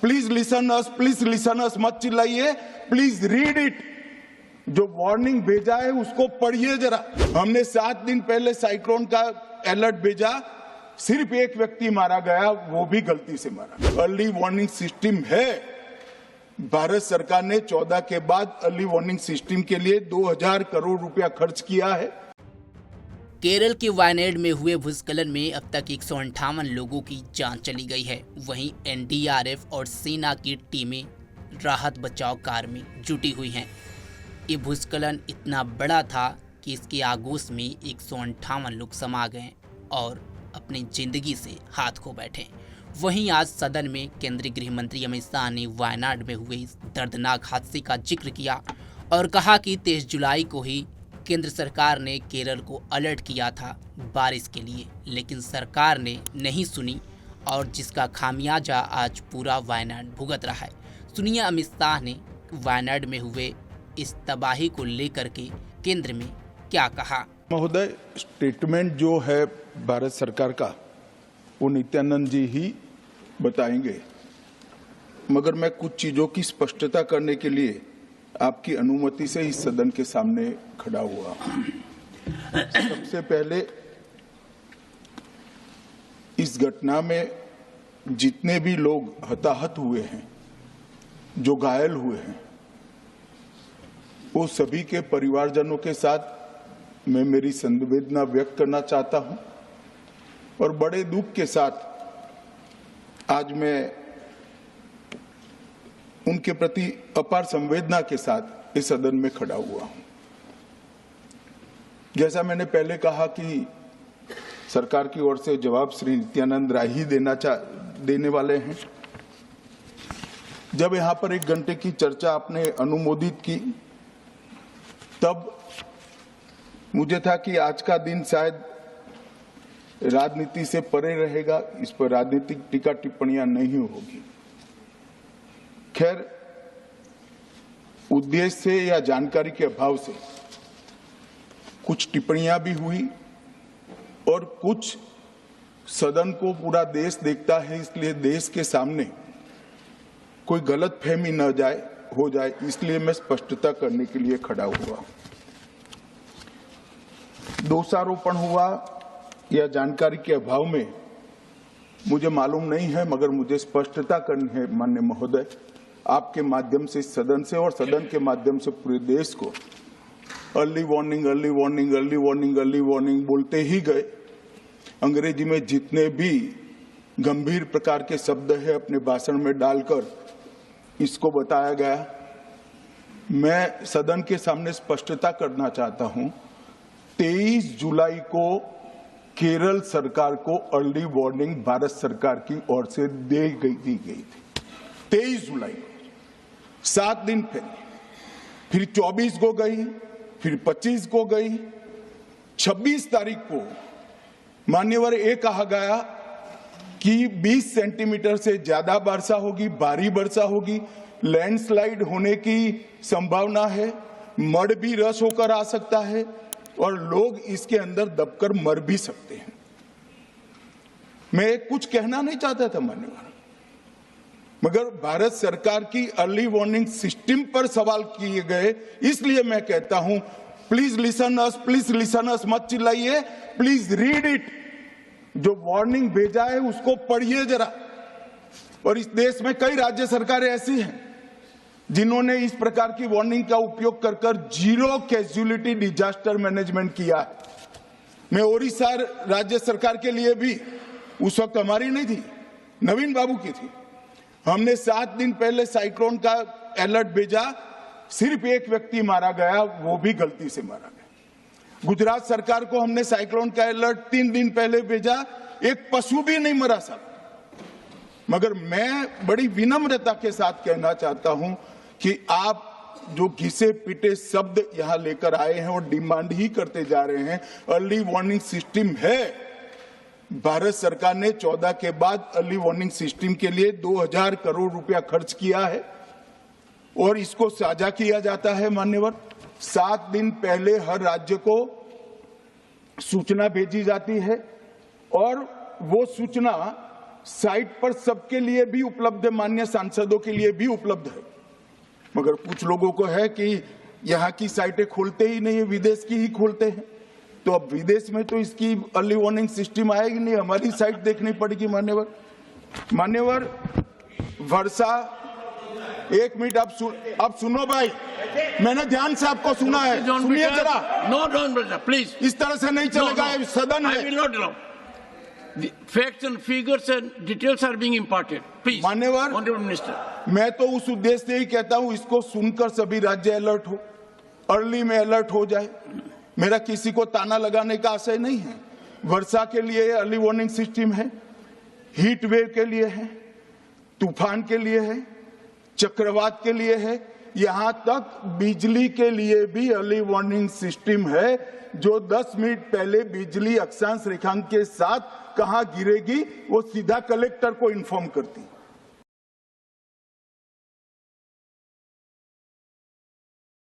Please listen अस मत चिल्लाइए, please read it. जो warning भेजा है उसको पढ़िए जरा। हमने 7 दिन पहले साइक्लोन का अलर्ट भेजा, सिर्फ एक व्यक्ति मारा गया, वो भी गलती से मारा। अर्ली वार्निंग सिस्टम है। भारत सरकार ने 14 के बाद अर्ली वार्निंग सिस्टम के लिए 2000 करोड़ रुपया खर्च किया है। केरल के वायनाड में हुए भूस्खलन में अब तक 158 लोगों की जान चली गई है। वहीं एनडीआरएफ और सेना की टीमें राहत बचाव कार्य में जुटी हुई हैं। ये भूस्खलन इतना बड़ा था कि इसके आगोश में 158 लोग समा गए और अपनी जिंदगी से हाथ खो बैठे। वहीं आज सदन में केंद्रीय गृह मंत्री अमित शाह ने वायनाड में हुए इस दर्दनाक हादसे का जिक्र किया और कहा कि 23 जुलाई को ही केंद्र सरकार ने केरल को अलर्ट किया था बारिश के लिए, लेकिन सरकार ने नहीं सुनी और जिसका खामियाजा आज पूरा वायनाड भुगत रहा है। सुनिए अमित शाह ने वायनाड में हुए इस तबाही को लेकर के केंद्र में क्या कहा। महोदय, स्टेटमेंट जो है भारत सरकार का वो नित्यानंद जी ही बताएंगे, मगर मैं कुछ चीजों की स्पष्टता करने के लिए आपकी अनुमति से इस सदन के सामने खड़ा हुआ। सबसे पहले इस घटना में जितने भी लोग हताहत हुए हैं, जो घायल हुए हैं, वो सभी के परिवारजनों के साथ मैं मेरी संवेदना व्यक्त करना चाहता हूं और बड़े दुख के साथ आज मैं उनके प्रति अपार संवेदना के साथ इस सदन में खड़ा हुआ हूं। जैसा मैंने पहले कहा कि सरकार की ओर से जवाब श्री नित्यानंद राय ही देने वाले हैं। जब यहां पर 1 घंटे की चर्चा आपने अनुमोदित की, तब मुझे था कि आज का दिन शायद राजनीति से परे रहेगा, इस पर राजनीतिक टीका टिप्पणियां नहीं होगी। खैर, उद्देश्य से या जानकारी के अभाव से कुछ टिप्पणियां भी हुई और कुछ सदन को पूरा देश देखता है, इसलिए देश के सामने कोई गलतफहमी न हो जाए, इसलिए मैं स्पष्टता करने के लिए खड़ा हुआ। दोषारोपण हुआ या जानकारी के अभाव में मुझे मालूम नहीं है, मगर मुझे स्पष्टता करनी है माननीय महोदय, आपके माध्यम से सदन से और सदन के माध्यम से पूरे देश को। Early warning, early warning, early warning, early warning बोलते ही गए। अंग्रेजी में जितने भी गंभीर प्रकार के शब्द है अपने भाषण में डालकर इसको बताया गया। मैं सदन के सामने स्पष्टता करना चाहता हूं, 23 जुलाई को केरल सरकार को अर्ली वार्निंग भारत सरकार की ओर से दी गई थी। 23 जुलाई, 7 दिन पहले, फिर 24 को गई, फिर 25 को गई, 26 तारीख को मान्यवर ये कहा गया कि 20 सेंटीमीटर से ज्यादा वर्षा होगी, भारी वर्षा होगी, लैंडस्लाइड होने की संभावना है, मड भी रस होकर आ सकता है और लोग इसके अंदर दबकर मर भी सकते हैं। मैं कुछ कहना नहीं चाहता था मान्यवर, मगर भारत सरकार की अर्ली वार्निंग सिस्टम पर सवाल किए गए, इसलिए मैं कहता हूं प्लीज लिसन अस मत चिल्लाइए, प्लीज रीड इट। जो वार्निंग भेजा है उसको पढ़िए जरा। और इस देश में कई राज्य सरकारें ऐसी हैं जिन्होंने इस प्रकार की वार्निंग का उपयोग कर जीरो कैजुअलिटी डिजास्टर मैनेजमेंट किया है। मैं ओडिशा राज्य सरकार के लिए भी, उस वक्त हमारी नहीं थी, नवीन बाबू की थी, हमने 7 दिन पहले साइक्लोन का अलर्ट भेजा, सिर्फ एक व्यक्ति मारा गया, वो भी गलती से मारा गया। गुजरात सरकार को हमने साइक्लोन का अलर्ट 3 दिन पहले भेजा, एक पशु भी नहीं मरा साहब। मगर मैं बड़ी विनम्रता के साथ कहना चाहता हूं कि आप जो घिसे पिटे शब्द यहां लेकर आए हैं और डिमांड ही करते जा रहे हैं, अर्ली वार्निंग सिस्टम है। भारत सरकार ने 14 के बाद अर्ली वार्निंग सिस्टम के लिए 2000 करोड़ रुपया खर्च किया है और इसको साझा किया जाता है मान्यवर। 7 दिन पहले हर राज्य को सूचना भेजी जाती है और वो सूचना साइट पर सबके लिए भी उपलब्ध है, माननीय सांसदों के लिए भी उपलब्ध है, मगर कुछ लोगों को है कि यहाँ की साइटें खोलते ही नहीं है, विदेश की ही खोलते हैं। तो अब विदेश में तो इसकी अर्ली वार्निंग सिस्टम आएगी नहीं, हमारी साइट देखनी पड़ेगी। मान्यवर वर्षा, एक मिनट आप सुनो भाई, मैंने ध्यान से आपको सुना है, सुनिए जरा। नो डोंट प्लीज, इस तरह से नहीं चलेगा, ये सदन है। I will not allow. The facts and figures and details are being imparted. Please, मान्यवर, Honorable Minister. मैं तो उस उद्देश्य से ही कहता हूं, इसको सुनकर सभी राज्य अलर्ट हो, अर्ली में अलर्ट हो जाए। मेरा किसी को ताना लगाने का आशय नहीं है। वर्षा के लिए अर्ली वार्निंग सिस्टम है, हीट वेव के लिए है, तूफान के लिए है, चक्रवात के लिए है, यहां तक बिजली के लिए भी अर्ली वार्निंग सिस्टम है, जो 10 मिनट पहले बिजली अक्षांश रेखांक के साथ कहां गिरेगी वो सीधा कलेक्टर को इन्फॉर्म करती।